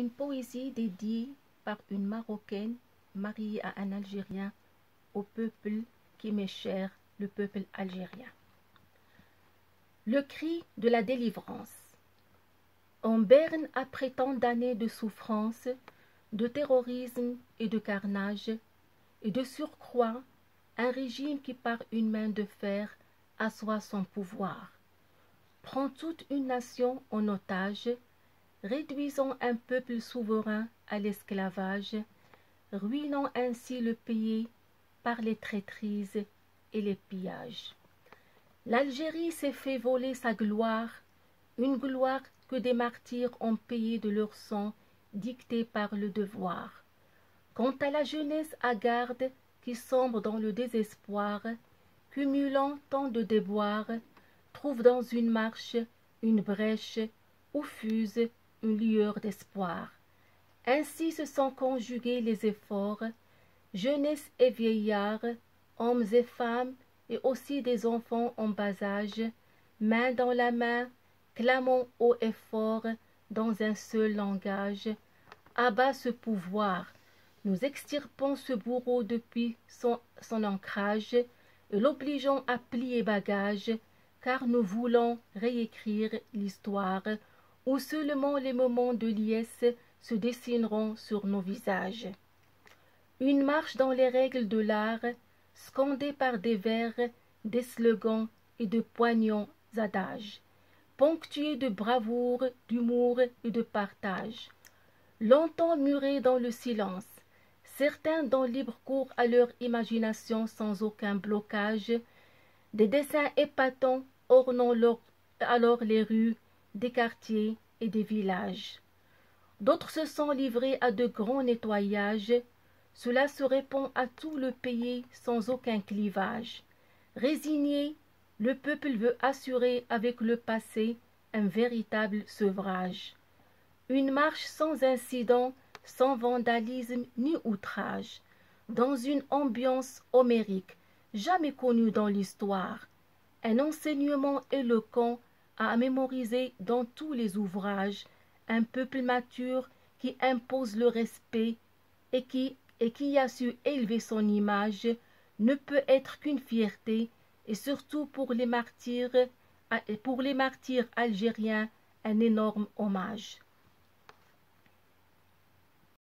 une poésie dédiée par une Marocaine mariée à un Algérien au peuple qui m'est cher, le peuple algérien. Le cri de la délivrance. En berne, après tant d'années de souffrance, de terrorisme et de carnage, et de surcroît, un régime qui par une main de fer assoit son pouvoir, prend toute une nation en otage, réduisant un peuple souverain à l'esclavage, ruinant ainsi le pays par les traîtrises et les pillages. L'Algérie s'est fait voler sa gloire, une gloire que des martyrs ont payée de leur sang, dictée par le devoir. Quant à la jeunesse hagarde qui sombre dans le désespoir, cumulant tant de déboires, trouve dans une marche une brèche où fuse une lueur d'espoir. Ainsi se sont conjugués les efforts, jeunesse et vieillards, hommes et femmes, et aussi des enfants en bas âge, main dans la main, clamant haut et fort dans un seul langage. À bas ce pouvoir, nous extirpons ce bourreau depuis son ancrage, et l'obligeons à plier bagage, car nous voulons réécrire l'histoire, où seulement les moments de liesse se dessineront sur nos visages. Une marche dans les règles de l'art, scandée par des vers, des slogans et de poignants adages, ponctuée de bravoure, d'humour et de partage. Longtemps murés dans le silence, certains donnent libre cours à leur imagination sans aucun blocage, des dessins épatants ornant alors les rues des quartiers et des villages. D'autres se sont livrés à de grands nettoyages. Cela se répand à tout le pays sans aucun clivage. Résigné, le peuple veut assurer avec le passé un véritable sevrage. Une marche sans incident, sans vandalisme ni outrage, dans une ambiance homérique, jamais connue dans l'histoire. Un enseignement éloquent à mémoriser dans tous les ouvrages, un peuple mature qui impose le respect et qui a su élever son image, ne peut être qu'une fierté, et surtout pour les martyrs algériens, un énorme hommage.